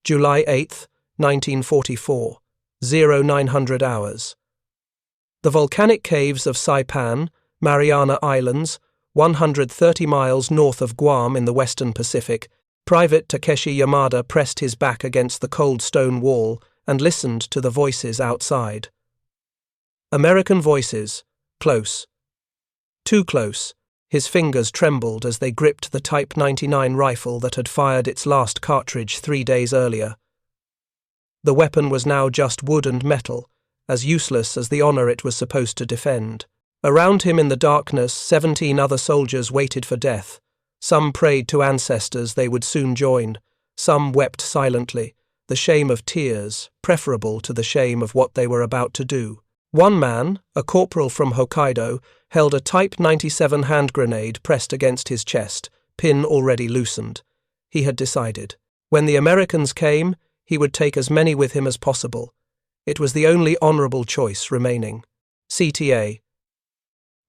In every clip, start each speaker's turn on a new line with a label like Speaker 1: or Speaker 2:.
Speaker 1: July 8, 1944, 0900 hours. The volcanic caves of Saipan, Mariana Islands, 130 miles north of Guam in the western Pacific. Private Takeshi Yamada pressed his back against the cold stone wall and listened to the voices outside. American voices, close. Too close. His fingers trembled as they gripped the Type 99 rifle that had fired its last cartridge 3 days earlier. The weapon was now just wood and metal, as useless as the honor it was supposed to defend. Around him in the darkness, 17 other soldiers waited for death. Some prayed to ancestors they would soon join. Some wept silently, the shame of tears, preferable to the shame of what they were about to do. One man, a corporal from Hokkaido, held a Type 97 hand grenade pressed against his chest, pin already loosened. He had decided. When the Americans came, he would take as many with him as possible. It was the only honorable choice remaining. CTA.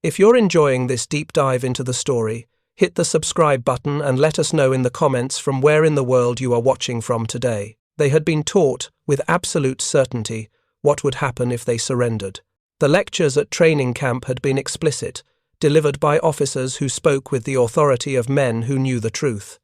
Speaker 1: If you're enjoying this deep dive into the story, hit the subscribe button and let us know in the comments from where in the world you are watching from today. They had been taught, with absolute certainty, what would happen if they surrendered. The lectures at training camp had been explicit, delivered by officers who spoke with the authority of men who knew the truth.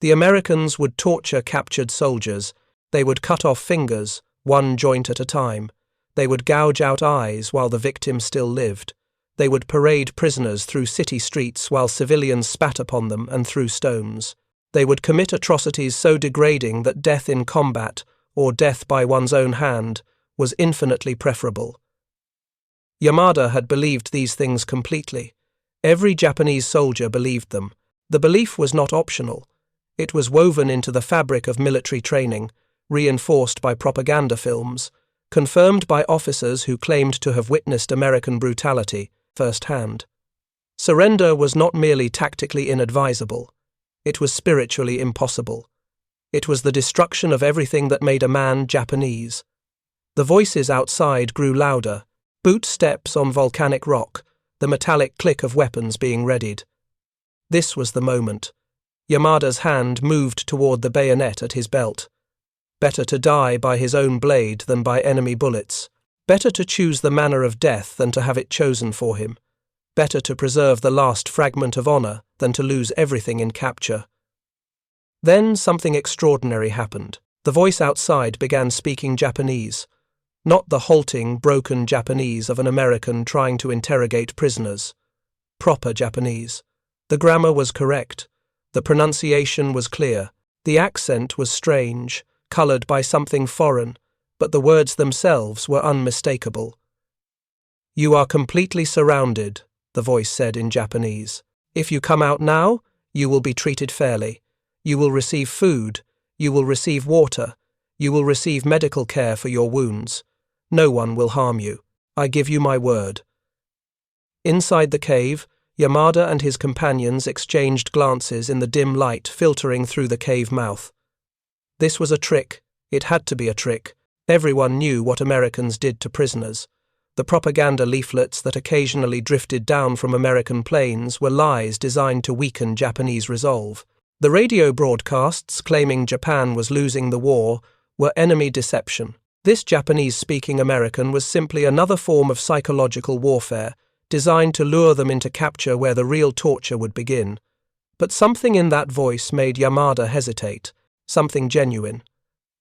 Speaker 1: The Americans would torture captured soldiers. They would cut off fingers, one joint at a time. They would gouge out eyes while the victim still lived. They would parade prisoners through city streets while civilians spat upon them and threw stones. They would commit atrocities so degrading that death in combat, or death by one's own hand, was infinitely preferable. Yamada had believed these things completely. Every Japanese soldier believed them. The belief was not optional. It was woven into the fabric of military training, reinforced by propaganda films, confirmed by officers who claimed to have witnessed American brutality firsthand. Surrender was not merely tactically inadvisable. It was spiritually impossible. It was the destruction of everything that made a man Japanese. The voices outside grew louder. Boot steps on volcanic rock, the metallic click of weapons being readied. This was the moment. Yamada's hand moved toward the bayonet at his belt. Better to die by his own blade than by enemy bullets. Better to choose the manner of death than to have it chosen for him. Better to preserve the last fragment of honor than to lose everything in capture. Then something extraordinary happened. The voice outside began speaking Japanese. Not the halting, broken Japanese of an American trying to interrogate prisoners. Proper Japanese. The grammar was correct. The pronunciation was clear. The accent was strange, colored by something foreign, but the words themselves were unmistakable. "You are completely surrounded," the voice said in Japanese. "If you come out now, you will be treated fairly. You will receive food. You will receive water. You will receive medical care for your wounds. No one will harm you. I give you my word." Inside the cave, Yamada and his companions exchanged glances in the dim light filtering through the cave mouth. This was a trick. It had to be a trick. Everyone knew what Americans did to prisoners. The propaganda leaflets that occasionally drifted down from American planes were lies designed to weaken Japanese resolve. The radio broadcasts claiming Japan was losing the war were enemy deception. This Japanese-speaking American was simply another form of psychological warfare, designed to lure them into capture where the real torture would begin. But something in that voice made Yamada hesitate, something genuine.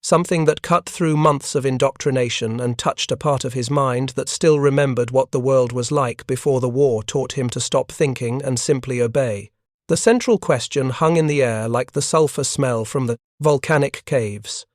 Speaker 1: Something that cut through months of indoctrination and touched a part of his mind that still remembered what the world was like before the war taught him to stop thinking and simply obey. The central question hung in the air like the sulfur smell from the volcanic caves.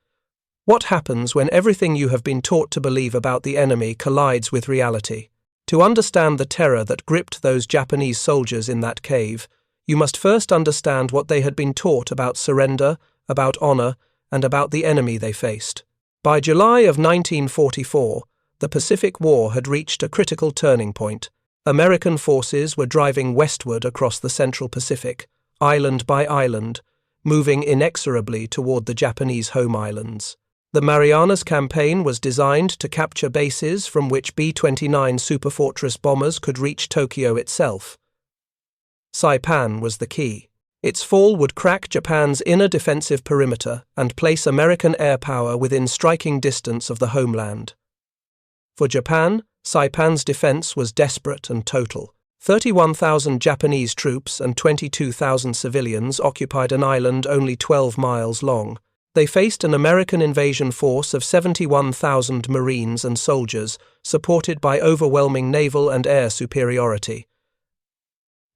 Speaker 1: What happens when everything you have been taught to believe about the enemy collides with reality? To understand the terror that gripped those Japanese soldiers in that cave, you must first understand what they had been taught about surrender, about honor, and about the enemy they faced. By July of 1944, the Pacific War had reached a critical turning point. American forces were driving westward across the Central Pacific, island by island, moving inexorably toward the Japanese home islands. The Marianas Campaign was designed to capture bases from which B-29 Superfortress bombers could reach Tokyo itself. Saipan was the key. Its fall would crack Japan's inner defensive perimeter and place American air power within striking distance of the homeland. For Japan, Saipan's defense was desperate and total. 31,000 Japanese troops and 22,000 civilians occupied an island only 12 miles long. They faced an American invasion force of 71,000 Marines and soldiers, supported by overwhelming naval and air superiority.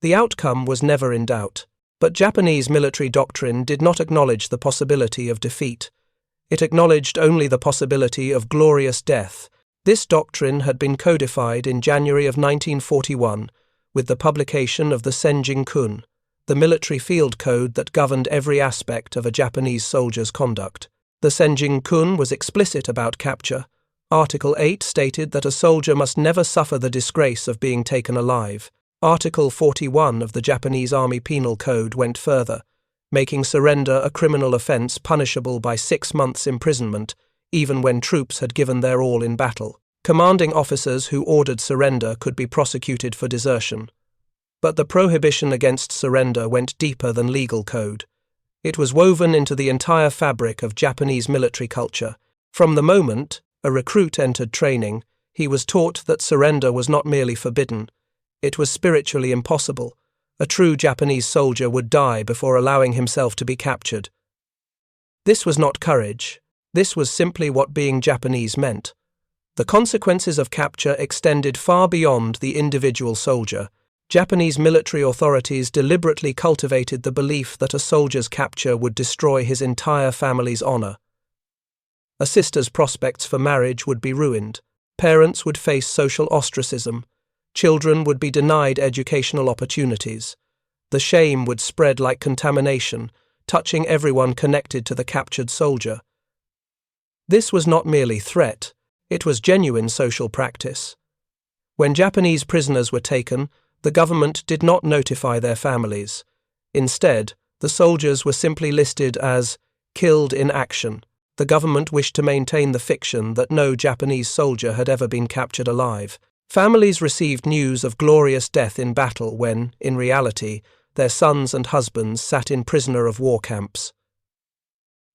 Speaker 1: The outcome was never in doubt, but Japanese military doctrine did not acknowledge the possibility of defeat. It acknowledged only the possibility of glorious death. This doctrine had been codified in January of 1941 with the publication of the Senjinkun, the military field code that governed every aspect of a Japanese soldier's conduct. The Senjinkun was explicit about capture. Article 8 stated that a soldier must never suffer the disgrace of being taken alive. Article 41 of the Japanese Army Penal Code went further, making surrender a criminal offense punishable by 6 months' imprisonment, even when troops had given their all in battle. Commanding officers who ordered surrender could be prosecuted for desertion. But the prohibition against surrender went deeper than legal code. It was woven into the entire fabric of Japanese military culture. From the moment a recruit entered training, he was taught that surrender was not merely forbidden, it was spiritually impossible. A true Japanese soldier would die before allowing himself to be captured. This was not courage. This was simply what being Japanese meant. The consequences of capture extended far beyond the individual soldier. Japanese military authorities deliberately cultivated the belief that a soldier's capture would destroy his entire family's honor. A sister's prospects for marriage would be ruined. Parents would face social ostracism. Children would be denied educational opportunities. The shame would spread like contamination, touching everyone connected to the captured soldier. This was not merely threat, it was genuine social practice. When Japanese prisoners were taken, the government did not notify their families. Instead, the soldiers were simply listed as killed in action. The government wished to maintain the fiction that no Japanese soldier had ever been captured alive. Families received news of glorious death in battle when, in reality, their sons and husbands sat in prisoner of war camps.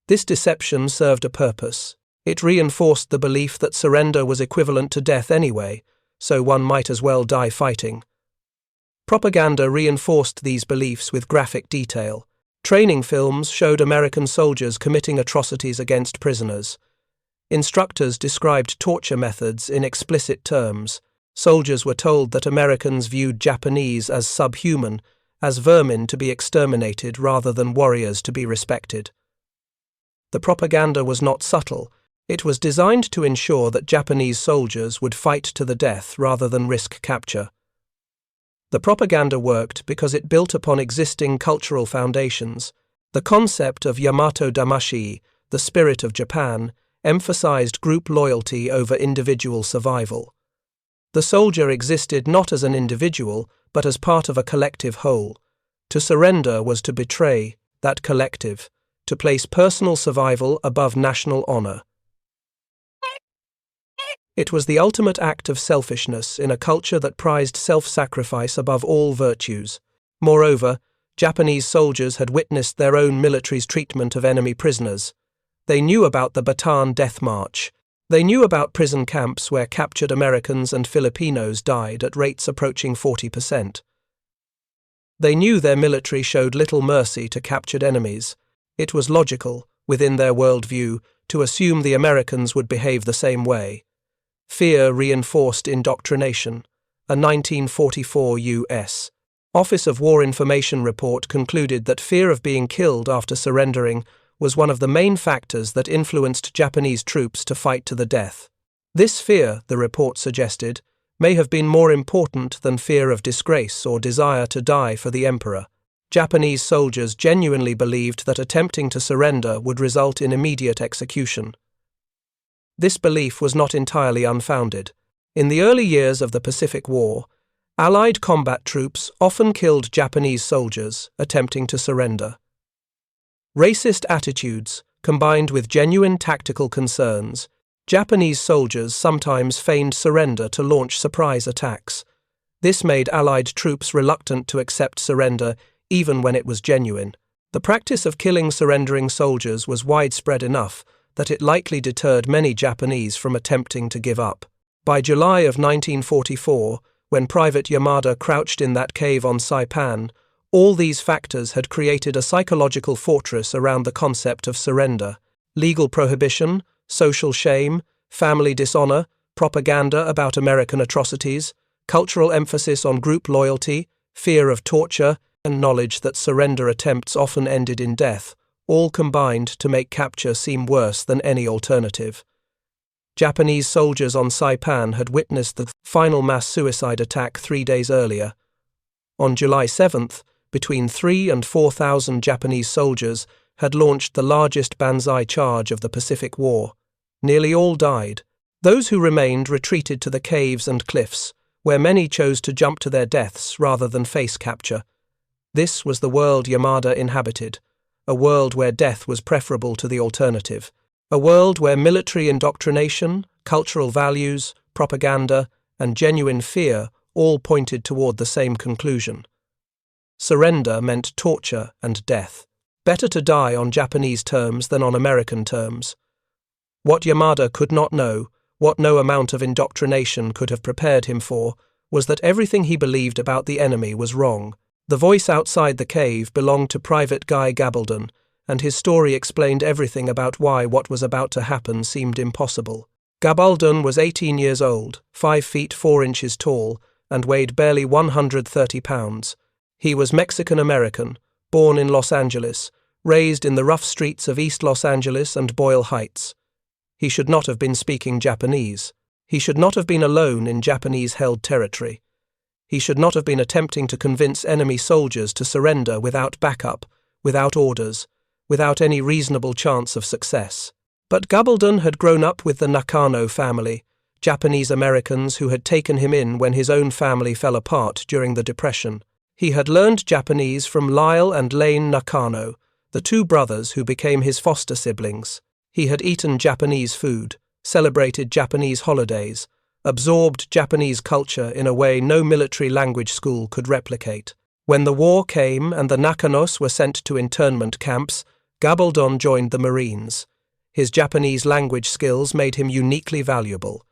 Speaker 1: This deception served a purpose. It reinforced the belief that surrender was equivalent to death anyway, so one might as well die fighting. Propaganda reinforced these beliefs with graphic detail. Training films showed American soldiers committing atrocities against prisoners. Instructors described torture methods in explicit terms. Soldiers were told that Americans viewed Japanese as subhuman, as vermin to be exterminated rather than warriors to be respected. The propaganda was not subtle. It was designed to ensure that Japanese soldiers would fight to the death rather than risk capture. The propaganda worked because it built upon existing cultural foundations. The concept of Yamato Damashi, the spirit of Japan, emphasized group loyalty over individual survival. The soldier existed not as an individual, but as part of a collective whole. To surrender was to betray that collective, to place personal survival above national honor. It was the ultimate act of selfishness in a culture that prized self-sacrifice above all virtues. Moreover, Japanese soldiers had witnessed their own military's treatment of enemy prisoners. They knew about the Bataan Death March. They knew about prison camps where captured Americans and Filipinos died at rates approaching 40%. They knew their military showed little mercy to captured enemies. It was logical, within their worldview, to assume the Americans would behave the same way. Fear reinforced indoctrination. A 1944 U.S. Office of War Information report concluded that fear of being killed after surrendering was one of the main factors that influenced Japanese troops to fight to the death. This fear, the report suggested, may have been more important than fear of disgrace or desire to die for the emperor. Japanese soldiers genuinely believed that attempting to surrender would result in immediate execution. This belief was not entirely unfounded. In the early years of the Pacific War, Allied combat troops often killed Japanese soldiers attempting to surrender. Racist attitudes, combined with genuine tactical concerns, Japanese soldiers sometimes feigned surrender to launch surprise attacks. This made Allied troops reluctant to accept surrender even when it was genuine. The practice of killing surrendering soldiers was widespread enough that it likely deterred many Japanese from attempting to give up. By July of 1944, when Private Yamada crouched in that cave on Saipan, all these factors had created a psychological fortress around the concept of surrender. Legal prohibition, social shame, family dishonor, propaganda about American atrocities, cultural emphasis on group loyalty, fear of torture, and knowledge that surrender attempts often ended in death, all combined to make capture seem worse than any alternative. Japanese soldiers on Saipan had witnessed the final mass suicide attack 3 days earlier. On July 7th, between 3,000 and 4,000 Japanese soldiers had launched the largest banzai charge of the Pacific War. Nearly all died. Those who remained retreated to the caves and cliffs, where many chose to jump to their deaths rather than face capture. This was the world Yamada inhabited, a world where death was preferable to the alternative, a world where military indoctrination, cultural values, propaganda, and genuine fear all pointed toward the same conclusion. Surrender meant torture and death. Better to die on Japanese terms than on American terms. What Yamada could not know, what no amount of indoctrination could have prepared him for, was that everything he believed about the enemy was wrong. The voice outside the cave belonged to Private Guy Gabaldon, and his story explained everything about why what was about to happen seemed impossible. Gabaldon was 18 years old, 5 feet 4 inches tall, and weighed barely 130 pounds. He was Mexican-American, born in Los Angeles, raised in the rough streets of East Los Angeles and Boyle Heights. He should not have been speaking Japanese. He should not have been alone in Japanese-held territory. He should not have been attempting to convince enemy soldiers to surrender without backup, without orders, without any reasonable chance of success. But Gabaldon had grown up with the Nakano family, Japanese Americans who had taken him in when his own family fell apart during the Depression. He had learned Japanese from Lyle and Lane Nakano, the 2 brothers who became his foster siblings. He had eaten Japanese food, celebrated Japanese holidays, absorbed Japanese culture in a way no military language school could replicate. When the war came and the Nakanos were sent to internment camps, Gabaldon joined the Marines. His Japanese language skills made him uniquely valuable.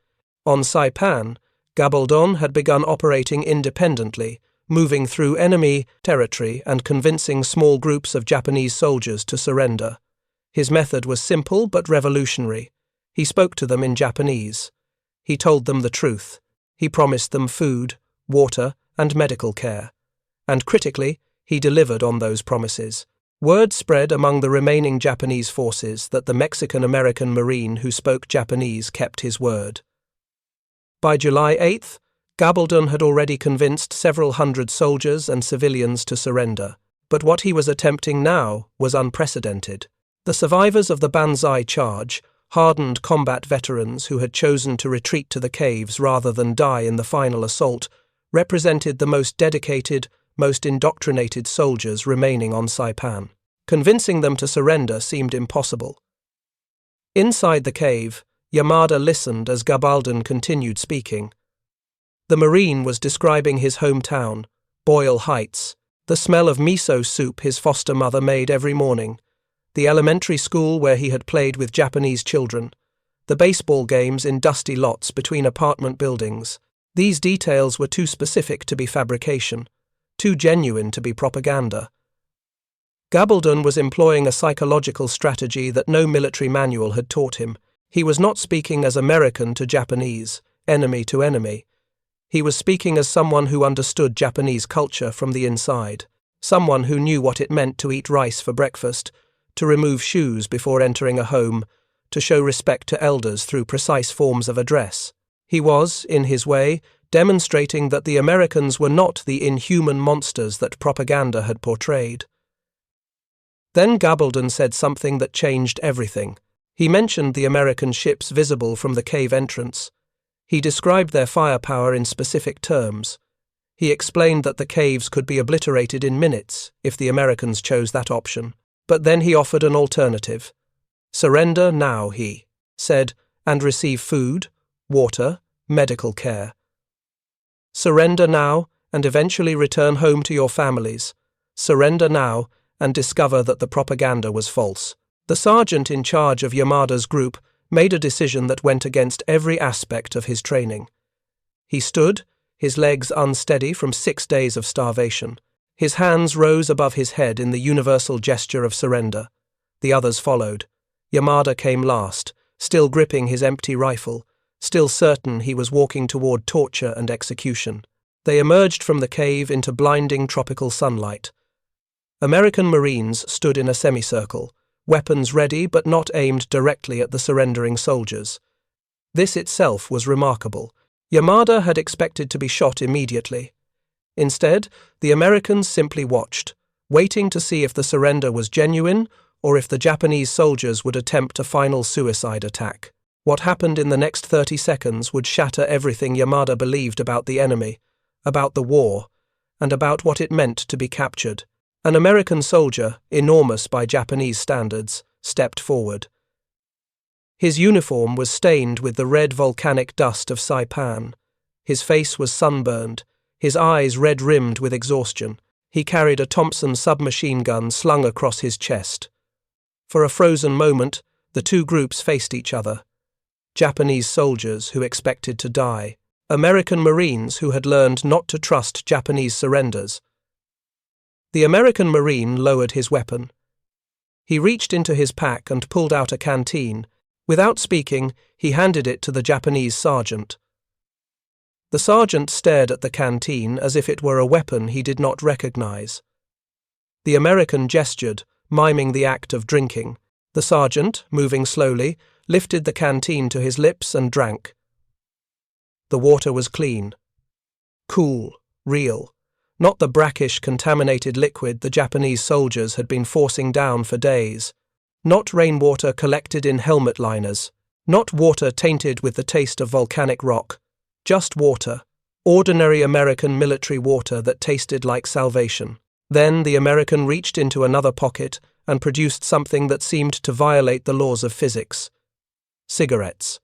Speaker 1: On Saipan, Gabaldon had begun operating independently, moving through enemy territory and convincing small groups of Japanese soldiers to surrender. His method was simple but revolutionary. He spoke to them in Japanese. He told them the truth. He promised them food, water, and medical care. And critically, he delivered on those promises. Word spread among the remaining Japanese forces that the Mexican-American Marine who spoke Japanese kept his word. By July 8th, Gabaldon had already convinced several hundred soldiers and civilians to surrender. But what he was attempting now was unprecedented. The survivors of the Banzai Charge, hardened combat veterans who had chosen to retreat to the caves rather than die in the final assault, represented the most dedicated, most indoctrinated soldiers remaining on Saipan. Convincing them to surrender seemed impossible. Inside the cave, Yamada listened as Gabaldon continued speaking. The Marine was describing his hometown, Boyle Heights, the smell of miso soup his foster mother made every morning, the elementary school where he had played with Japanese children, the baseball games in dusty lots between apartment buildings. These details were too specific to be fabrication, too genuine to be propaganda. Gabaldon was employing a psychological strategy that no military manual had taught him. He was not speaking as American to Japanese, enemy to enemy. He was speaking as someone who understood Japanese culture from the inside, someone who knew what it meant to eat rice for breakfast, to remove shoes before entering a home, to show respect to elders through precise forms of address. He was, in his way, demonstrating that the Americans were not the inhuman monsters that propaganda had portrayed. Then Gabaldon said something that changed everything. He mentioned the American ships visible from the cave entrance. He described their firepower in specific terms. He explained that the caves could be obliterated in minutes if the Americans chose that option. But then he offered an alternative. Surrender now, he said, and receive food, water, medical care. Surrender now and eventually return home to your families. Surrender now and discover that the propaganda was false. The sergeant in charge of Yamada's group made a decision that went against every aspect of his training. He stood, his legs unsteady from 6 days of starvation. His hands rose above his head in the universal gesture of surrender. The others followed. Yamada came last, still gripping his empty rifle, still certain he was walking toward torture and execution. They emerged from the cave into blinding tropical sunlight. American Marines stood in a semicircle, weapons ready but not aimed directly at the surrendering soldiers. This itself was remarkable. Yamada had expected to be shot immediately. Instead, the Americans simply watched, waiting to see if the surrender was genuine or if the Japanese soldiers would attempt a final suicide attack. What happened in the next 30 seconds would shatter everything Yamada believed about the enemy, about the war, and about what it meant to be captured. An American soldier, enormous by Japanese standards, stepped forward. His uniform was stained with the red volcanic dust of Saipan. His face was sunburned, his eyes red-rimmed with exhaustion. He carried a Thompson submachine gun slung across his chest. For a frozen moment, the two groups faced each other. Japanese soldiers who expected to die. American Marines who had learned not to trust Japanese surrenders. The American Marine lowered his weapon. He reached into his pack and pulled out a canteen. Without speaking, he handed it to the Japanese sergeant. The sergeant stared at the canteen as if it were a weapon he did not recognize. The American gestured, miming the act of drinking. The sergeant, moving slowly, lifted the canteen to his lips and drank. The water was clean. Cool, real. Not the brackish, contaminated liquid the Japanese soldiers had been forcing down for days. Not rainwater collected in helmet liners. Not water tainted with the taste of volcanic rock. Just water. Ordinary American military water that tasted like salvation. Then the American reached into another pocket and produced something that seemed to violate the laws of physics. Cigarettes.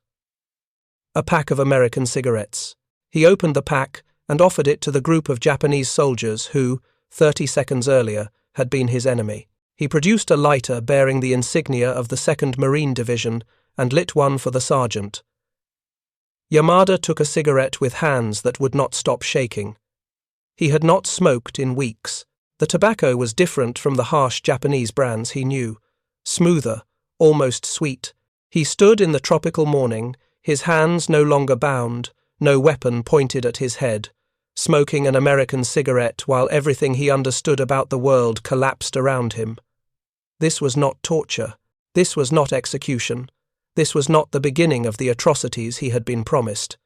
Speaker 1: A pack of American cigarettes. He opened the pack and offered it to the group of Japanese soldiers who, 30 seconds earlier, had been his enemy. He produced a lighter bearing the insignia of the 2nd Marine Division and lit one for the sergeant. Yamada took a cigarette with hands that would not stop shaking. He had not smoked in weeks. The tobacco was different from the harsh Japanese brands he knew. Smoother, almost sweet. He stood in the tropical morning, his hands no longer bound, no weapon pointed at his head, smoking an American cigarette while everything he understood about the world collapsed around him. This was not torture. This was not execution. This was not the beginning of the atrocities he had been promised.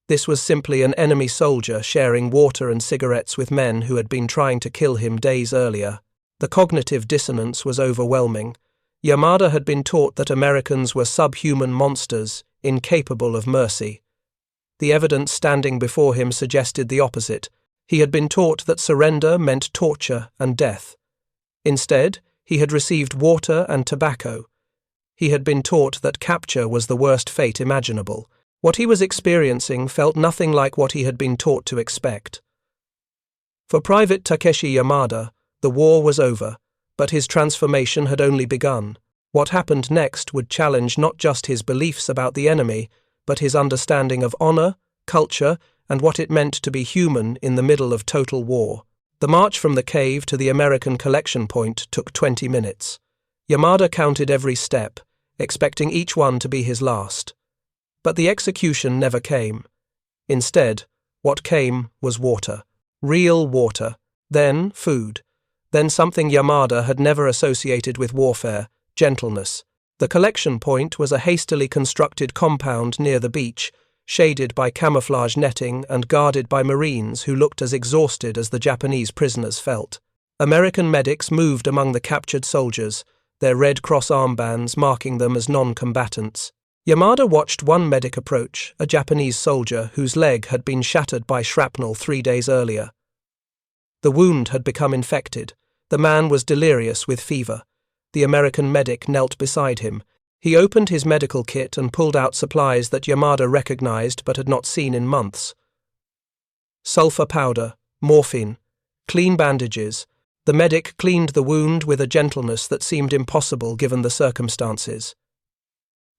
Speaker 1: This was simply an enemy soldier sharing water and cigarettes with men who had been trying to kill him days earlier. The cognitive dissonance was overwhelming. Yamada had been taught that Americans were subhuman monsters, incapable of mercy. The evidence standing before him suggested the opposite. He had been taught that surrender meant torture and death. Instead, he had received water and tobacco. He had been taught that capture was the worst fate imaginable. What he was experiencing felt nothing like what he had been taught to expect. For Private Takeshi Yamada, the war was over, but his transformation had only begun. What happened next would challenge not just his beliefs about the enemy, but his understanding of honor, culture, and what it meant to be human in the middle of total war. The march from the cave to the American collection point took 20 minutes. Yamada counted every step, expecting each one to be his last. But the execution never came. Instead, what came was water. Real water. Then food. Then something Yamada had never associated with warfare, gentleness. The collection point was a hastily constructed compound near the beach, shaded by camouflage netting and guarded by Marines who looked as exhausted as the Japanese prisoners felt. American medics moved among the captured soldiers, their Red Cross armbands marking them as non-combatants. Yamada watched one medic approach, a Japanese soldier whose leg had been shattered by shrapnel 3 days earlier. The wound had become infected. The man was delirious with fever. The American medic knelt beside him. He opened his medical kit and pulled out supplies that Yamada recognized but had not seen in months. Sulfur powder, morphine, clean bandages. The medic cleaned the wound with a gentleness that seemed impossible given the circumstances.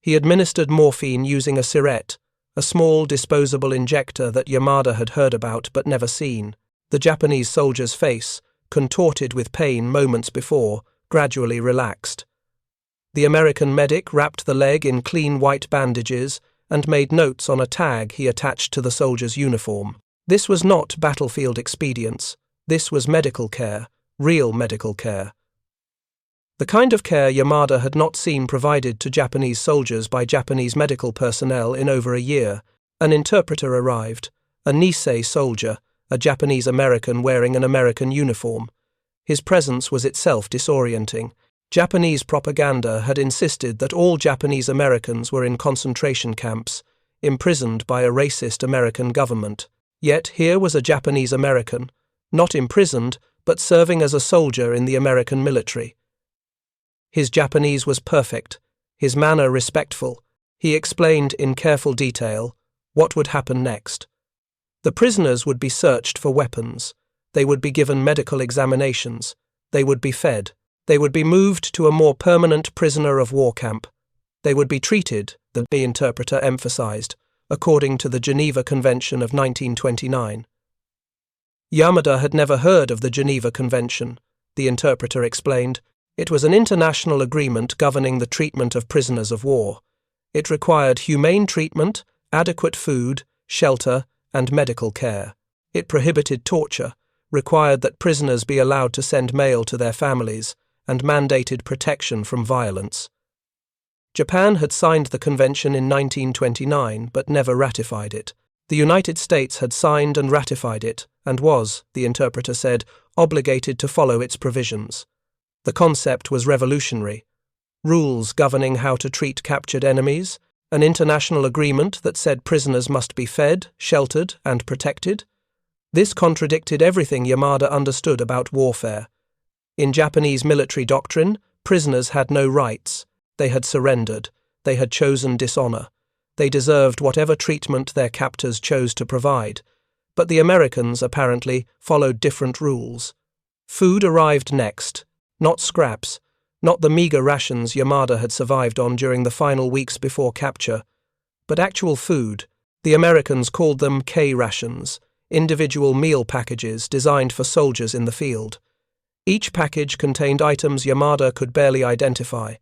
Speaker 1: He administered morphine using a syrette, a small disposable injector that Yamada had heard about but never seen. The Japanese soldier's face, contorted with pain moments before, gradually relaxed. The American medic wrapped the leg in clean white bandages and made notes on a tag he attached to the soldier's uniform. This was not battlefield expedience. This was medical care, real medical care. The kind of care Yamada had not seen provided to Japanese soldiers by Japanese medical personnel in over a year. An interpreter arrived, a Nisei soldier, a Japanese American wearing an American uniform. His presence was itself disorienting. Japanese propaganda had insisted that all Japanese Americans were in concentration camps, imprisoned by a racist American government. Yet here was a Japanese American, not imprisoned, but serving as a soldier in the American military. His Japanese was perfect, his manner respectful. He explained in careful detail what would happen next. The prisoners would be searched for weapons. They would be given medical examinations. They would be fed. They would be moved to a more permanent prisoner of war camp. They would be treated, the interpreter emphasized, according to the Geneva Convention of 1929. Yamada had never heard of the Geneva Convention, the interpreter explained. It was an international agreement governing the treatment of prisoners of war. It required humane treatment, adequate food, shelter, and medical care. It prohibited torture, required that prisoners be allowed to send mail to their families, and mandated protection from violence. Japan had signed the convention in 1929 but never ratified it. The United States had signed and ratified it and was, the interpreter said, obligated to follow its provisions. The concept was revolutionary. Rules governing how to treat captured enemies, an international agreement that said prisoners must be fed, sheltered, and protected. This contradicted everything Yamada understood about warfare. In Japanese military doctrine, prisoners had no rights. They had surrendered. They had chosen dishonor. They deserved whatever treatment their captors chose to provide. But the Americans, apparently, followed different rules. Food arrived next, not scraps, not the meager rations Yamada had survived on during the final weeks before capture, but actual food. The Americans called them K-rations, individual meal packages designed for soldiers in the field. Each package contained items Yamada could barely identify: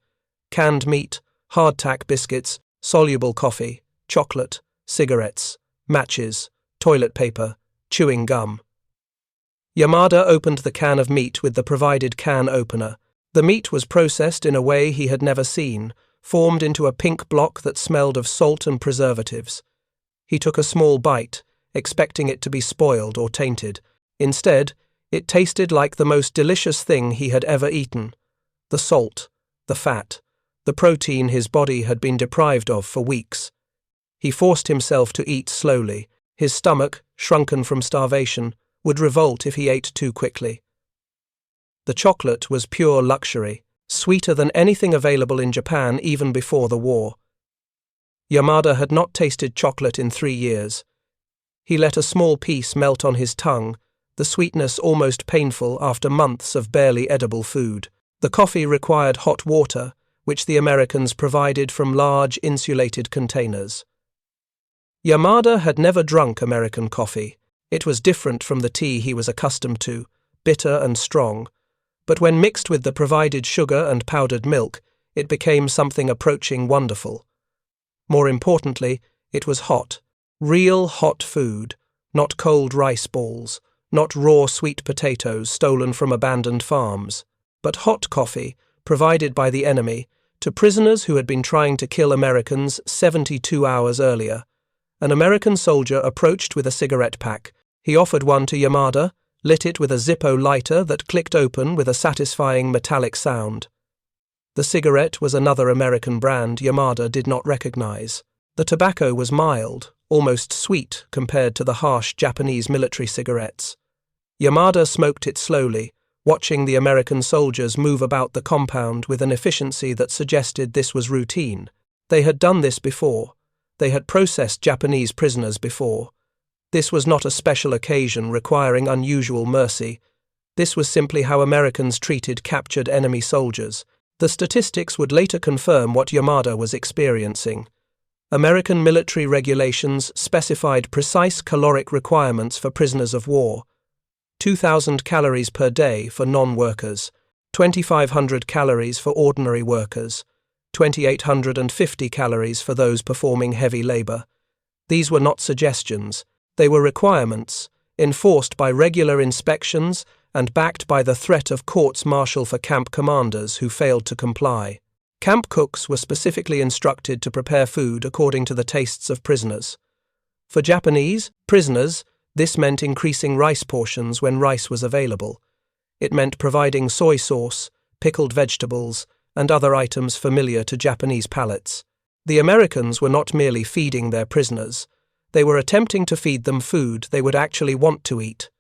Speaker 1: canned meat, hardtack biscuits, soluble coffee, chocolate, cigarettes, matches, toilet paper, chewing gum. Yamada opened the can of meat with the provided can opener. The meat was processed in a way he had never seen, formed into a pink block that smelled of salt and preservatives. He took a small bite, expecting it to be spoiled or tainted. Instead, it tasted like the most delicious thing he had ever eaten. The salt, the fat, the protein his body had been deprived of for weeks. He forced himself to eat slowly. His stomach, shrunken from starvation, would revolt if he ate too quickly. The chocolate was pure luxury, sweeter than anything available in Japan even before the war. Yamada had not tasted chocolate in 3 years. He let a small piece melt on his tongue, the sweetness almost painful after months of barely edible food. The coffee required hot water, which the Americans provided from large insulated containers. Yamada had never drunk American coffee. It was different from the tea he was accustomed to, bitter and strong, but when mixed with the provided sugar and powdered milk, it became something approaching wonderful. More importantly, it was hot, real hot food, not cold rice balls, not raw sweet potatoes stolen from abandoned farms, but hot coffee, provided by the enemy, to prisoners who had been trying to kill Americans 72 hours earlier. An American soldier approached with a cigarette pack. He offered one to Yamada, lit it with a Zippo lighter that clicked open with a satisfying metallic sound. The cigarette was another American brand Yamada did not recognize. The tobacco was mild, almost sweet compared to the harsh Japanese military cigarettes. Yamada smoked it slowly, watching the American soldiers move about the compound with an efficiency that suggested this was routine. They had done this before. They had processed Japanese prisoners before. This was not a special occasion requiring unusual mercy. This was simply how Americans treated captured enemy soldiers. The statistics would later confirm what Yamada was experiencing. American military regulations specified precise caloric requirements for prisoners of war: 2,000 calories per day for non-workers, 2,500 calories for ordinary workers, 2,850 calories for those performing heavy labor. These were not suggestions, they were requirements, enforced by regular inspections and backed by the threat of courts-martial for camp commanders who failed to comply. Camp cooks were specifically instructed to prepare food according to the tastes of prisoners. For Japanese prisoners, this meant increasing rice portions when rice was available. It meant providing soy sauce, pickled vegetables, and other items familiar to Japanese palates. The Americans were not merely feeding their prisoners, they were attempting to feed them food they would actually want to eat.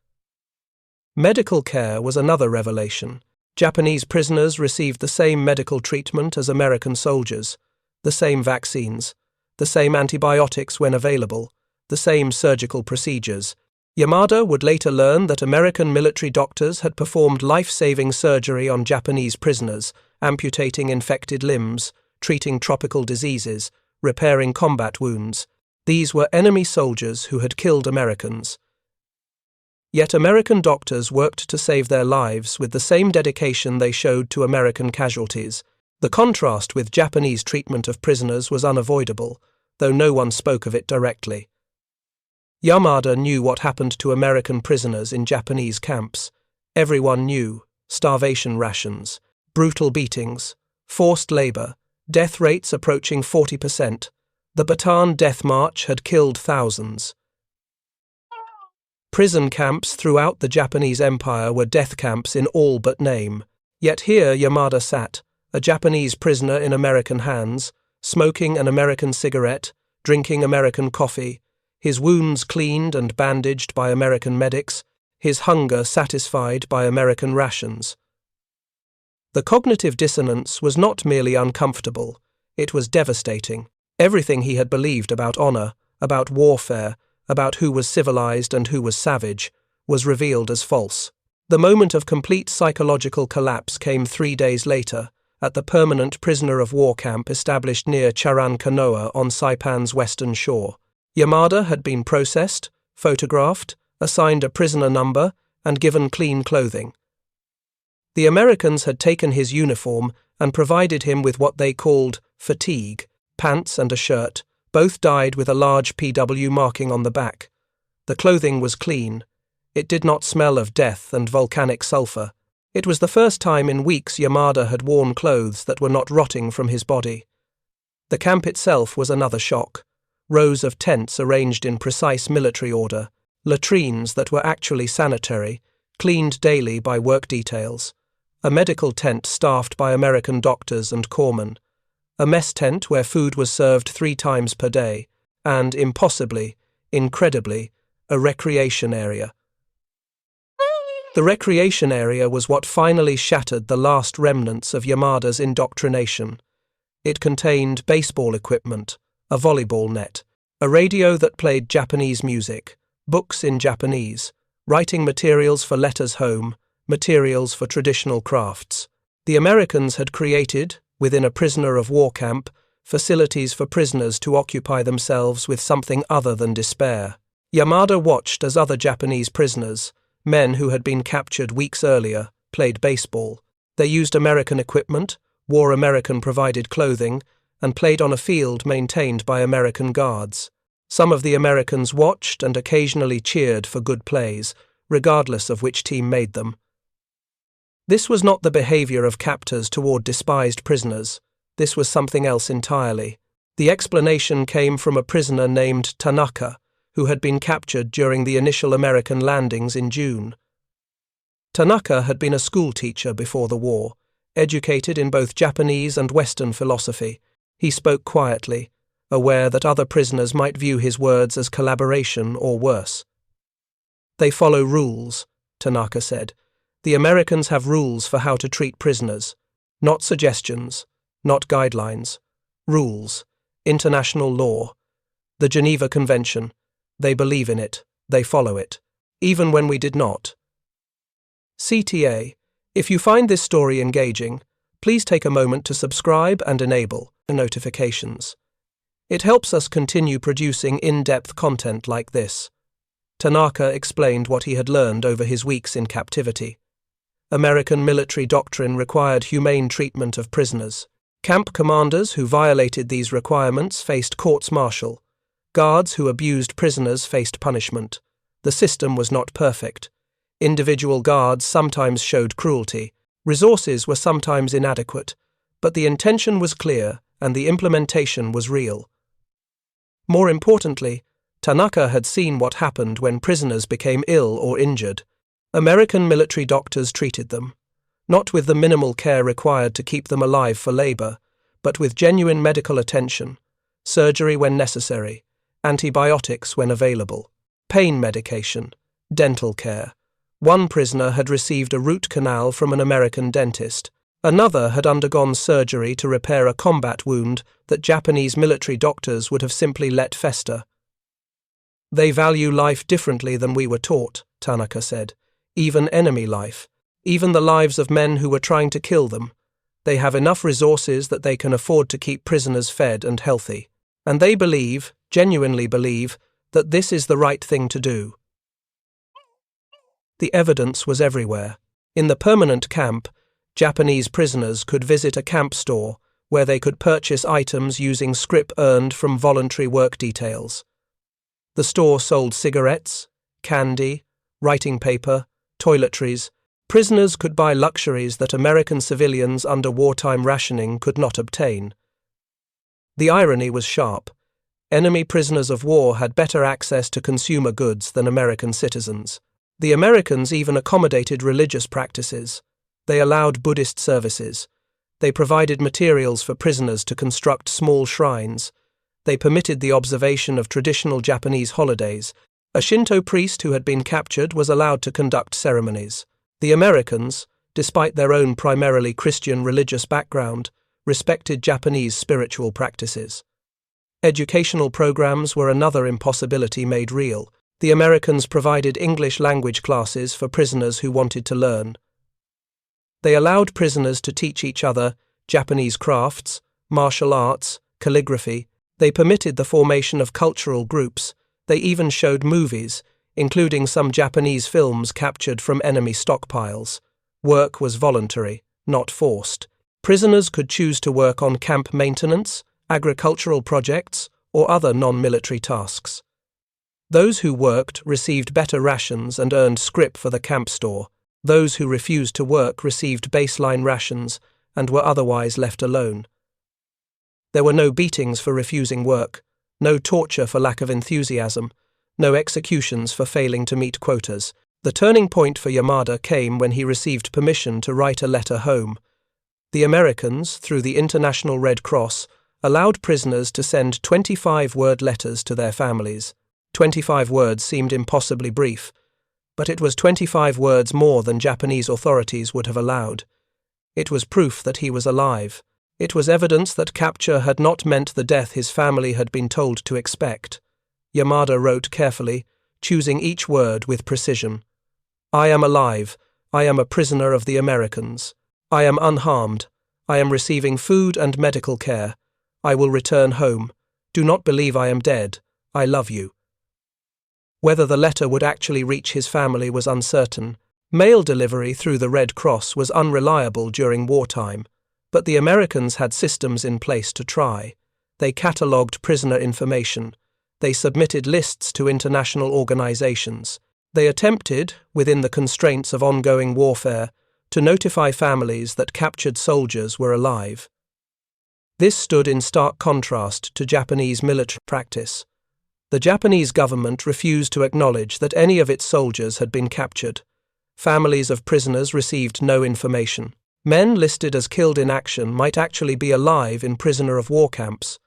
Speaker 1: Medical care was another revelation. Japanese prisoners received the same medical treatment as American soldiers, the same vaccines, the same antibiotics when available, the same surgical procedures. Yamada would later learn that American military doctors had performed life-saving surgery on Japanese prisoners, amputating infected limbs, treating tropical diseases, repairing combat wounds. These were enemy soldiers who had killed Americans. Yet American doctors worked to save their lives with the same dedication they showed to American casualties. The contrast with Japanese treatment of prisoners was unavoidable, though no one spoke of it directly. Yamada knew what happened to American prisoners in Japanese camps. Everyone knew: starvation rations, brutal beatings, forced labor, death rates approaching 40%. The Bataan Death March had killed thousands. Prison camps throughout the Japanese Empire were death camps in all but name. Yet here Yamada sat, a Japanese prisoner in American hands, smoking an American cigarette, drinking American coffee, his wounds cleaned and bandaged by American medics, his hunger satisfied by American rations. The cognitive dissonance was not merely uncomfortable, it was devastating. Everything he had believed about honor, about warfare, about who was civilized and who was savage, was revealed as false. The moment of complete psychological collapse came 3 days later, at the permanent prisoner of war camp established near Charan Kanoa on Saipan's western shore. Yamada had been processed, photographed, assigned a prisoner number, and given clean clothing. The Americans had taken his uniform and provided him with what they called fatigue, pants and a shirt, both dyed with a large PW marking on the back. The clothing was clean. It did not smell of death and volcanic sulfur. It was the first time in weeks Yamada had worn clothes that were not rotting from his body. The camp itself was another shock. Rows of tents arranged in precise military order, latrines that were actually sanitary, cleaned daily by work details, a medical tent staffed by American doctors and corpsmen, a mess tent where food was served 3 times per day, and, impossibly, incredibly, a recreation area. The recreation area was what finally shattered the last remnants of Yamada's indoctrination. It contained baseball equipment, a volleyball net, a radio that played Japanese music, books in Japanese, writing materials for letters home, materials for traditional crafts. The Americans had created, within a prisoner of war camp, facilities for prisoners to occupy themselves with something other than despair. Yamada watched as other Japanese prisoners, men who had been captured weeks earlier, played baseball. They used American equipment, wore American-provided clothing, and played on a field maintained by American guards. Some of the Americans watched and occasionally cheered for good plays, regardless of which team made them. This was not the behavior of captors toward despised prisoners. This was something else entirely. The explanation came from a prisoner named Tanaka, who had been captured during the initial American landings in June. Tanaka had been a school teacher before the war, educated in both Japanese and Western philosophy. He spoke quietly, aware that other prisoners might view his words as collaboration or worse. "They follow rules," Tanaka said. "The Americans have rules for how to treat prisoners. Not suggestions, not guidelines. Rules. International law. The Geneva Convention. They believe in it. They follow it. Even when we did not." CTA. If you find this story engaging, please take a moment to subscribe and enable notifications. It helps us continue producing in-depth content like this. Tanaka explained what he had learned over his weeks in captivity. American military doctrine required humane treatment of prisoners. Camp commanders who violated these requirements faced courts-martial. Guards who abused prisoners faced punishment. The system was not perfect. Individual guards sometimes showed cruelty. Resources were sometimes inadequate, but the intention was clear and the implementation was real. More importantly, Tanaka had seen what happened when prisoners became ill or injured. American military doctors treated them, not with the minimal care required to keep them alive for labor, but with genuine medical attention, surgery when necessary, antibiotics when available, pain medication, dental care. One prisoner had received a root canal from an American dentist. Another had undergone surgery to repair a combat wound that Japanese military doctors would have simply let fester. They value life differently than we were taught, Tanaka said. Even enemy life, even the lives of men who were trying to kill them. They have enough resources that they can afford to keep prisoners fed and healthy. And they believe, genuinely believe, that this is the right thing to do. The evidence was everywhere. In the permanent camp, Japanese prisoners could visit a camp store where they could purchase items using scrip earned from voluntary work details. The store sold cigarettes, candy, writing paper, toiletries. Prisoners could buy luxuries that American civilians under wartime rationing could not obtain. The irony was sharp. Enemy prisoners of war had better access to consumer goods than American citizens. The Americans even accommodated religious practices. They allowed Buddhist services. They provided materials for prisoners to construct small shrines. They permitted the observation of traditional Japanese holidays. A Shinto priest who had been captured was allowed to conduct ceremonies. The Americans, despite their own primarily Christian religious background, respected Japanese spiritual practices. Educational programs were another impossibility made real. The Americans provided English language classes for prisoners who wanted to learn. They allowed prisoners to teach each other Japanese crafts, martial arts, calligraphy. They permitted the formation of cultural groups. They even showed movies, including some Japanese films captured from enemy stockpiles. Work was voluntary, not forced. Prisoners could choose to work on camp maintenance, agricultural projects, or other non-military tasks. Those who worked received better rations and earned scrip for the camp store. Those who refused to work received baseline rations and were otherwise left alone. There were no beatings for refusing work, no torture for lack of enthusiasm, no executions for failing to meet quotas. The turning point for Yamada came when he received permission to write a letter home. The Americans, through the International Red Cross, allowed prisoners to send 25-word letters to their families. 25 words seemed impossibly brief, but it was 25 words more than Japanese authorities would have allowed. It was proof that he was alive. It was evidence that capture had not meant the death his family had been told to expect. Yamada wrote carefully, choosing each word with precision. I am alive. I am a prisoner of the Americans. I am unharmed. I am receiving food and medical care. I will return home. Do not believe I am dead. I love you. Whether the letter would actually reach his family was uncertain. Mail delivery through the Red Cross was unreliable during wartime, but the Americans had systems in place to try. They catalogued prisoner information. They submitted lists to international organizations. They attempted, within the constraints of ongoing warfare, to notify families that captured soldiers were alive. This stood in stark contrast to Japanese military practice. The Japanese government refused to acknowledge that any of its soldiers had been captured. Families of prisoners received no information. Men listed as killed in action might actually be alive in prisoner of war camps.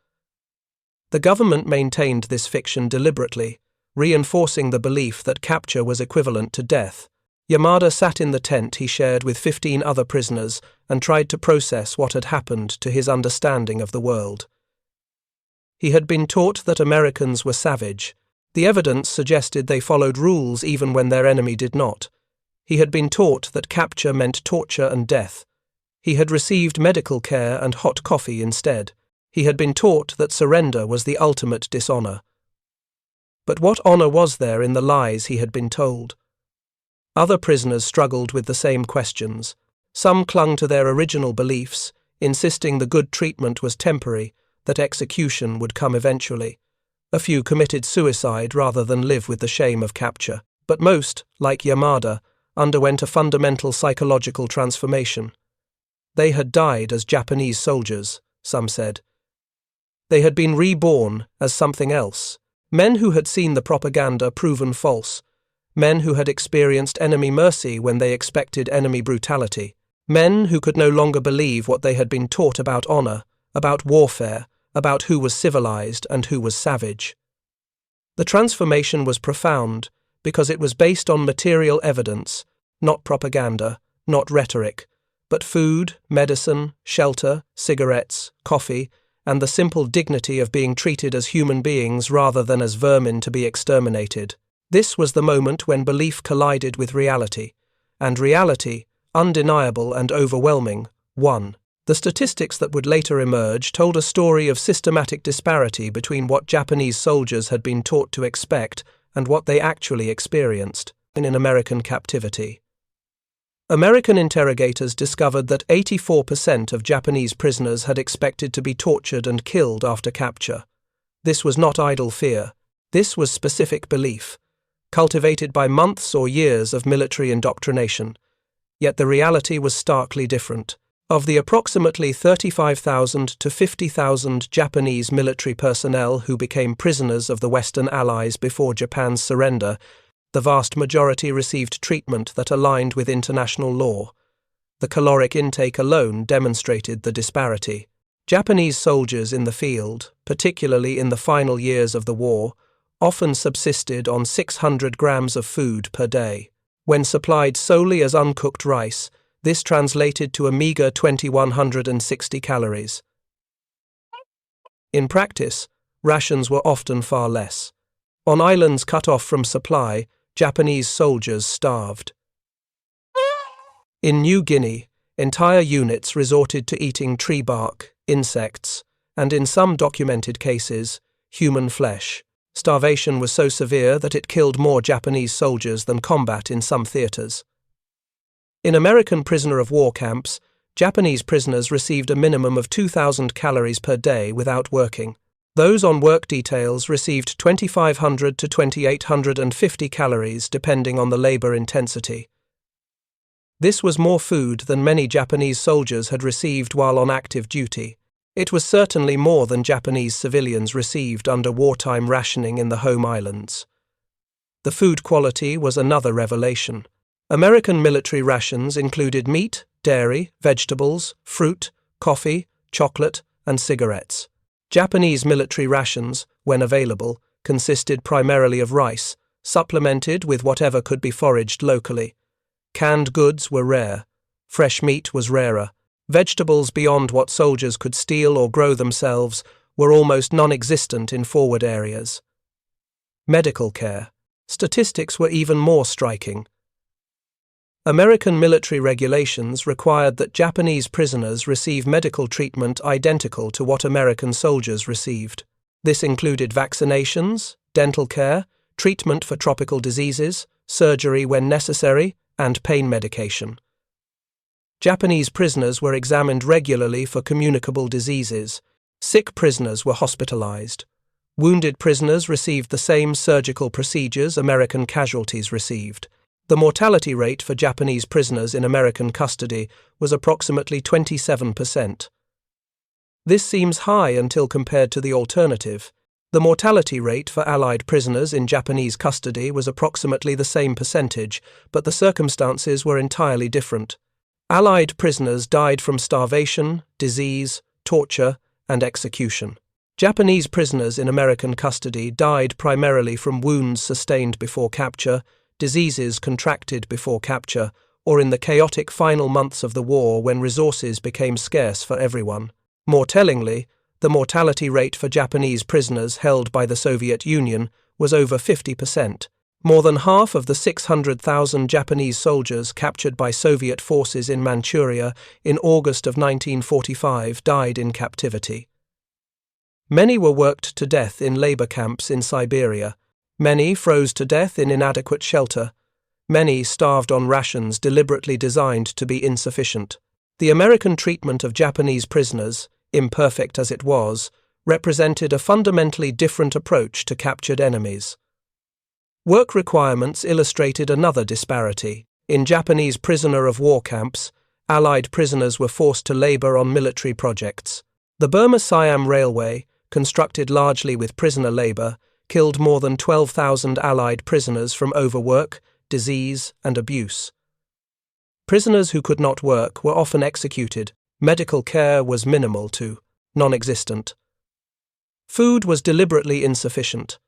Speaker 1: The government maintained this fiction deliberately, reinforcing the belief that capture was equivalent to death. Yamada sat in the tent he shared with 15 other prisoners and tried to process what had happened to his understanding of the world. He had been taught that Americans were savage. The evidence suggested they followed rules even when their enemy did not. He had been taught that capture meant torture and death. He had received medical care and hot coffee instead. He had been taught that surrender was the ultimate dishonor. But what honor was there in the lies he had been told? Other prisoners struggled with the same questions. Some clung to their original beliefs, insisting the good treatment was temporary, that execution would come eventually. A few committed suicide rather than live with the shame of capture. But most, like Yamada, underwent a fundamental psychological transformation. They had died as Japanese soldiers, some said. They had been reborn as something else. Men who had seen the propaganda proven false. Men who had experienced enemy mercy when they expected enemy brutality. Men who could no longer believe what they had been taught about honor, about warfare, about who was civilized and who was savage. The transformation was profound because it was based on material evidence, not propaganda, not rhetoric, but food, medicine, shelter, cigarettes, coffee, and the simple dignity of being treated as human beings rather than as vermin to be exterminated. This was the moment when belief collided with reality, and reality, undeniable and overwhelming, won. The statistics that would later emerge told a story of systematic disparity between what Japanese soldiers had been taught to expect and what they actually experienced in American captivity. American interrogators discovered that 84% of Japanese prisoners had expected to be tortured and killed after capture. This was not idle fear. This was specific belief, cultivated by months or years of military indoctrination. Yet the reality was starkly different. Of the approximately 35,000 to 50,000 Japanese military personnel who became prisoners of the Western Allies before Japan's surrender, the vast majority received treatment that aligned with international law. The caloric intake alone demonstrated the disparity. Japanese soldiers in the field, particularly in the final years of the war, often subsisted on 600 grams of food per day. When supplied solely as uncooked rice, this translated to a meager 2,160 calories. In practice, rations were often far less. On islands cut off from supply, Japanese soldiers starved. In New Guinea, entire units resorted to eating tree bark, insects, and in some documented cases, human flesh. Starvation was so severe that it killed more Japanese soldiers than combat in some theaters. In American prisoner of war camps, Japanese prisoners received a minimum of 2,000 calories per day without working. Those on work details received 2,500 to 2,850 calories depending on the labor intensity. This was more food than many Japanese soldiers had received while on active duty. It was certainly more than Japanese civilians received under wartime rationing in the home islands. The food quality was another revelation. American military rations included meat, dairy, vegetables, fruit, coffee, chocolate, and cigarettes. Japanese military rations, when available, consisted primarily of rice, supplemented with whatever could be foraged locally. Canned goods were rare. Fresh meat was rarer. Vegetables beyond what soldiers could steal or grow themselves were almost non-existent in forward areas. Medical care. Statistics were even more striking. American military regulations required that Japanese prisoners receive medical treatment identical to what American soldiers received. This included vaccinations, dental care, treatment for tropical diseases, surgery when necessary, and pain medication. Japanese prisoners were examined regularly for communicable diseases. Sick prisoners were hospitalized. Wounded prisoners received the same surgical procedures American casualties received. The mortality rate for Japanese prisoners in American custody was approximately 27%. This seems high until compared to the alternative. The mortality rate for Allied prisoners in Japanese custody was approximately the same percentage, but the circumstances were entirely different. Allied prisoners died from starvation, disease, torture, and execution. Japanese prisoners in American custody died primarily from wounds sustained before capture, diseases contracted before capture, or in the chaotic final months of the war when resources became scarce for everyone. More tellingly, the mortality rate for Japanese prisoners held by the Soviet Union was over 50%. More than half of the 600,000 Japanese soldiers captured by Soviet forces in Manchuria in August of 1945 died in captivity. Many were worked to death in labor camps in Siberia. Many froze to death in inadequate shelter. Many starved on rations deliberately designed to be insufficient. The American treatment of Japanese prisoners, imperfect as it was, represented a fundamentally different approach to captured enemies. Work requirements illustrated another disparity. In Japanese prisoner of war camps, Allied prisoners were forced to labor on military projects. The Burma-Siam Railway, constructed largely with prisoner labor, killed more than 12,000 Allied prisoners from overwork, disease, and abuse. Prisoners who could not work were often executed. Medical care was minimal to non-existent. Food was deliberately insufficient.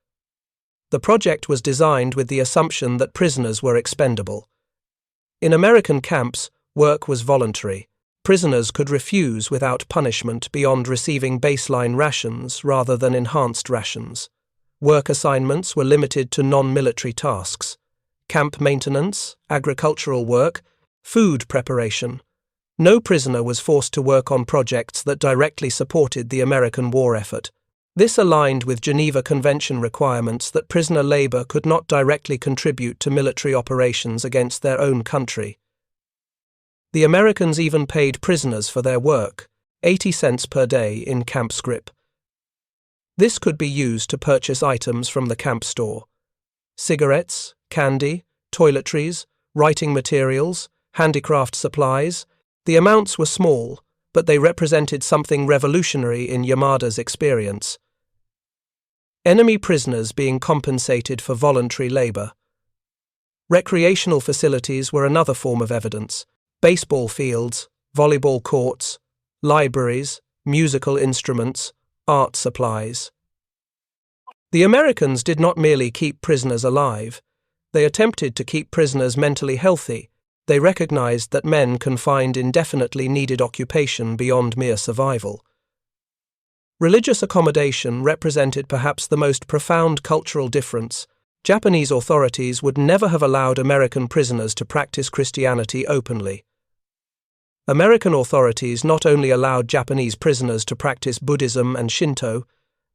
Speaker 1: The project was designed with the assumption that prisoners were expendable. In American camps, work was voluntary. Prisoners could refuse without punishment beyond receiving baseline rations rather than enhanced rations. Work assignments were limited to non-military tasks: camp maintenance, agricultural work, food preparation. No prisoner was forced to work on projects that directly supported the American war effort. This aligned with Geneva Convention requirements that prisoner labor could not directly contribute to military operations against their own country. The Americans even paid prisoners for their work, 80 cents per day in camp scrip. This could be used to purchase items from the camp store: cigarettes, candy, toiletries, writing materials, handicraft supplies. The amounts were small, but they represented something revolutionary in Yamada's experience. Enemy prisoners being compensated for voluntary labor. Recreational facilities were another form of evidence: baseball fields, volleyball courts, libraries, musical instruments, art supplies. The Americans did not merely keep prisoners alive. They attempted to keep prisoners mentally healthy. They recognized that men can find indefinitely needed occupation beyond mere survival. Religious accommodation represented perhaps the most profound cultural difference. Japanese authorities would never have allowed American prisoners to practice Christianity openly. American authorities not only allowed Japanese prisoners to practice Buddhism and Shinto,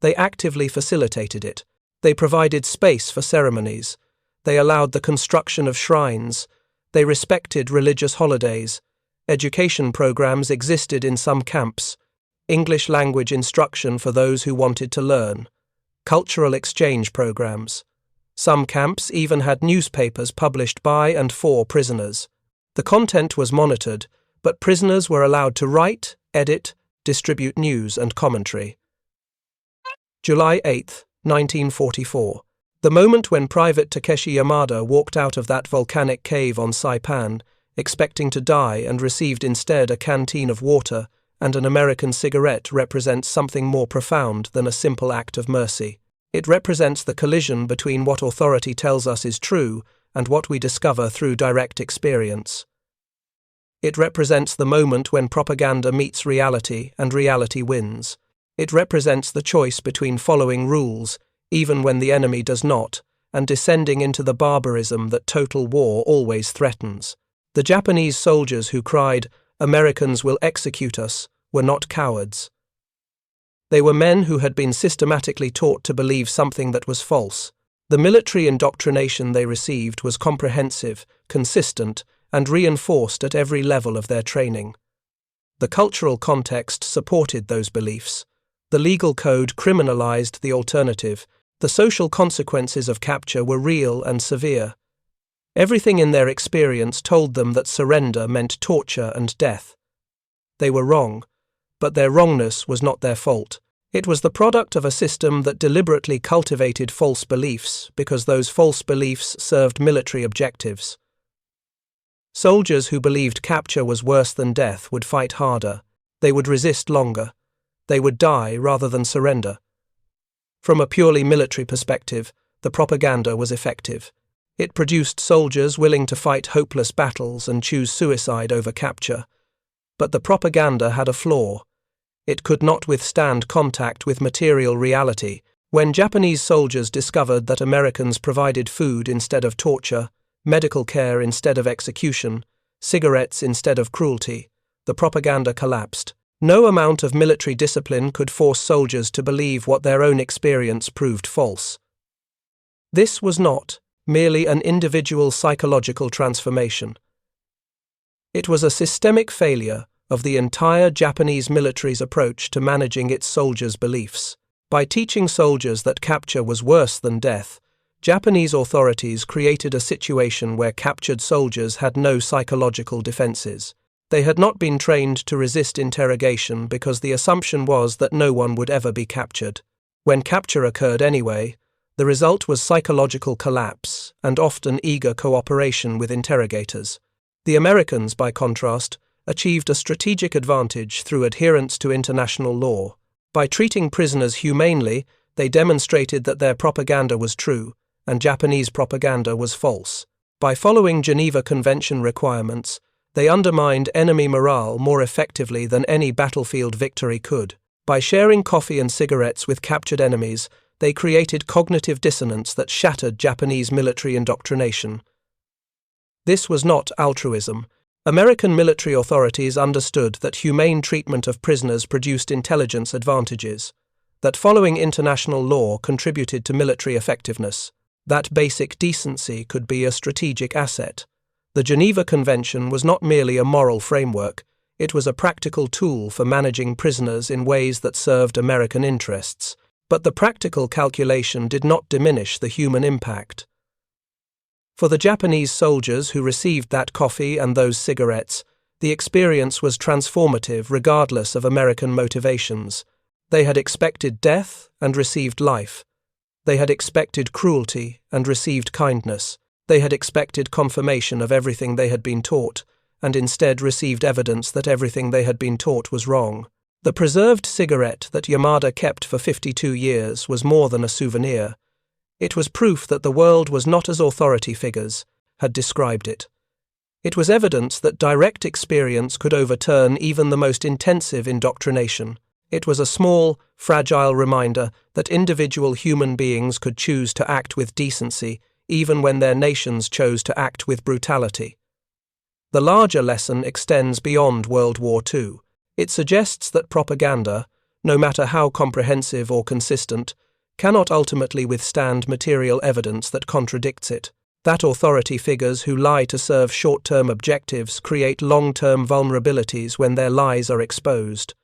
Speaker 1: they actively facilitated it. They provided space for ceremonies. They allowed the construction of shrines. They respected religious holidays. Education programs existed in some camps. English language instruction for those who wanted to learn. Cultural exchange programs. Some camps even had newspapers published by and for prisoners. The content was monitored, but prisoners were allowed to write, edit, distribute news and commentary. July 8, 1944. The moment when Private Takeshi Yamada walked out of that volcanic cave on Saipan, expecting to die and received instead a canteen of water and an American cigarette, represents something more profound than a simple act of mercy. It represents the collision between what authority tells us is true and what we discover through direct experience. It represents the moment when propaganda meets reality and reality wins. It represents the choice between following rules, even when the enemy does not, and descending into the barbarism that total war always threatens. The Japanese soldiers who cried, "Americans will execute us," were not cowards. They were men who had been systematically taught to believe something that was false. The military indoctrination they received was comprehensive, consistent, and reinforced at every level of their training. The cultural context supported those beliefs. The legal code criminalized the alternative. The social consequences of capture were real and severe. Everything in their experience told them that surrender meant torture and death. They were wrong, but their wrongness was not their fault. It was the product of a system that deliberately cultivated false beliefs because those false beliefs served military objectives. Soldiers who believed capture was worse than death would fight harder. They would resist longer. They would die rather than surrender. From a purely military perspective, the propaganda was effective. It produced soldiers willing to fight hopeless battles and choose suicide over capture. But the propaganda had a flaw. It could not withstand contact with material reality. When Japanese soldiers discovered that Americans provided food instead of torture, medical care instead of execution, cigarettes instead of cruelty, the propaganda collapsed. No amount of military discipline could force soldiers to believe what their own experience proved false. This was not merely an individual psychological transformation. It was a systemic failure of the entire Japanese military's approach to managing its soldiers' beliefs. By teaching soldiers that capture was worse than death, Japanese authorities created a situation where captured soldiers had no psychological defenses. They had not been trained to resist interrogation because the assumption was that no one would ever be captured. When capture occurred anyway, the result was psychological collapse and often eager cooperation with interrogators. The Americans, by contrast, achieved a strategic advantage through adherence to international law. By treating prisoners humanely, they demonstrated that their propaganda was true and Japanese propaganda was false. By following Geneva Convention requirements, they undermined enemy morale more effectively than any battlefield victory could. By sharing coffee and cigarettes with captured enemies, they created cognitive dissonance that shattered Japanese military indoctrination. This was not altruism. American military authorities understood that humane treatment of prisoners produced intelligence advantages, that following international law contributed to military effectiveness, that basic decency could be a strategic asset. The Geneva Convention was not merely a moral framework, it was a practical tool for managing prisoners in ways that served American interests. But the practical calculation did not diminish the human impact. For the Japanese soldiers who received that coffee and those cigarettes, the experience was transformative regardless of American motivations. They had expected death and received life. They had expected cruelty and received kindness. They had expected confirmation of everything they had been taught, and instead received evidence that everything they had been taught was wrong. The preserved cigarette that Yamada kept for 52 years was more than a souvenir. It was proof that the world was not as authority figures had described it. It was evidence that direct experience could overturn even the most intensive indoctrination. It was a small, fragile reminder that individual human beings could choose to act with decency even when their nations chose to act with brutality. The larger lesson extends beyond World War II. It suggests that propaganda, no matter how comprehensive or consistent, cannot ultimately withstand material evidence that contradicts it. That authority figures who lie to serve short-term objectives create long-term vulnerabilities when their lies are exposed.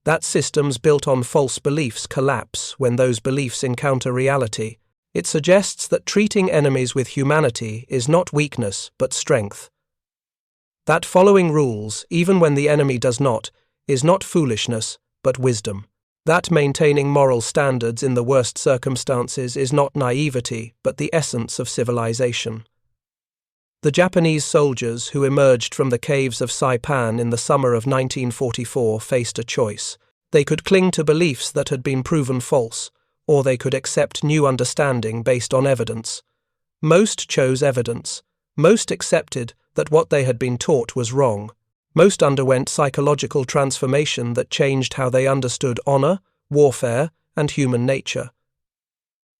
Speaker 1: That systems built on false beliefs collapse when those beliefs encounter reality. It suggests that treating enemies with humanity is not weakness but strength. That following rules, even when the enemy does not, is not foolishness but wisdom. That maintaining moral standards in the worst circumstances is not naivety, but the essence of civilization. The Japanese soldiers who emerged from the caves of Saipan in the summer of 1944 faced a choice. They could cling to beliefs that had been proven false, or they could accept new understanding based on evidence. Most chose evidence. Most accepted that what they had been taught was wrong. Most underwent psychological transformation that changed how they understood honor, warfare, and human nature.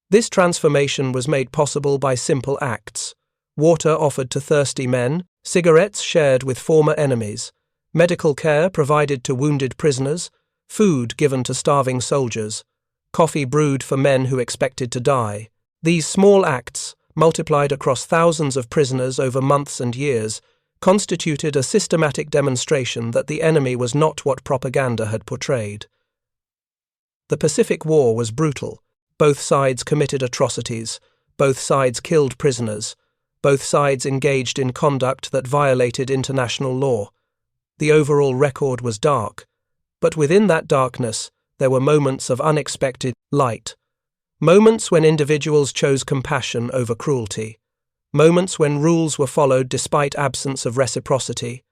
Speaker 1: This transformation was made possible by simple acts: water offered to thirsty men, cigarettes shared with former enemies, medical care provided to wounded prisoners, food given to starving soldiers, coffee brewed for men who expected to die. These small acts, multiplied across thousands of prisoners over months and years, constituted a systematic demonstration that the enemy was not what propaganda had portrayed. The Pacific War was brutal. Both sides committed atrocities. Both sides killed prisoners. Both sides engaged in conduct that violated international law. The overall record was dark, but within that darkness, there were moments of unexpected light. Moments when individuals chose compassion over cruelty. Moments when rules were followed despite absence of reciprocity.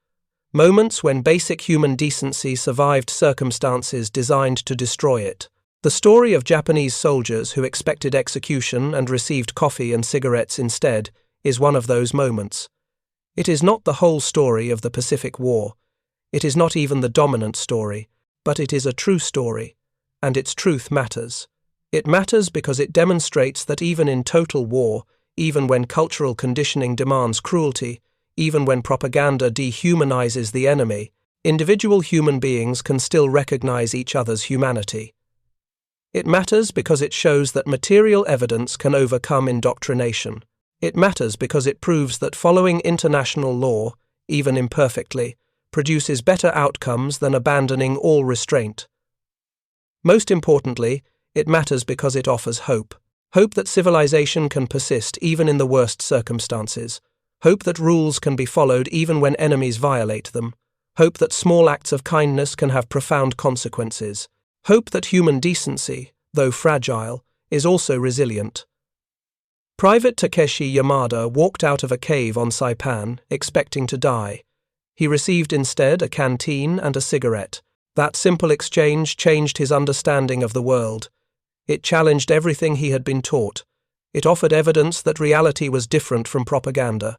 Speaker 1: Moments when basic human decency survived circumstances designed to destroy it. The story of Japanese soldiers who expected execution and received coffee and cigarettes instead is one of those moments. It is not the whole story of the Pacific War. It is not even the dominant story, but it is a true story, and its truth matters. It matters because it demonstrates that even in total war, even when cultural conditioning demands cruelty, even when propaganda dehumanizes the enemy, individual human beings can still recognize each other's humanity. It matters because it shows that material evidence can overcome indoctrination. It matters because it proves that following international law, even imperfectly, produces better outcomes than abandoning all restraint. Most importantly, it matters because it offers hope. Hope that civilization can persist even in the worst circumstances. Hope that rules can be followed even when enemies violate them. Hope that small acts of kindness can have profound consequences. Hope that human decency, though fragile, is also resilient. Private Takeshi Yamada walked out of a cave on Saipan, expecting to die. He received instead a canteen and a cigarette. That simple exchange changed his understanding of the world. It challenged everything he had been taught. It offered evidence that reality was different from propaganda.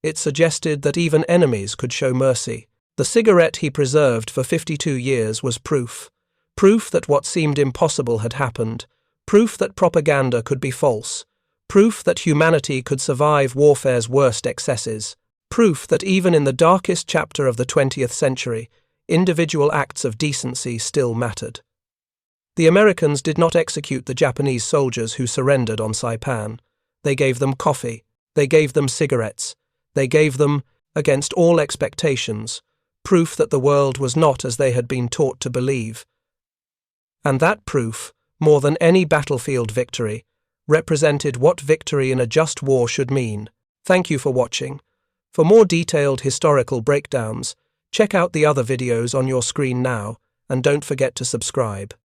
Speaker 1: It suggested that even enemies could show mercy. The cigarette he preserved for 52 years was proof. Proof that what seemed impossible had happened. Proof that propaganda could be false. Proof that humanity could survive warfare's worst excesses. Proof that even in the darkest chapter of the 20th century, individual acts of decency still mattered. The Americans did not execute the Japanese soldiers who surrendered on Saipan. They gave them coffee. They gave them cigarettes. They gave them, against all expectations, proof that the world was not as they had been taught to believe. And that proof, more than any battlefield victory, represented what victory in a just war should mean. Thank you for watching. For more detailed historical breakdowns, check out the other videos on your screen now, and don't forget to subscribe.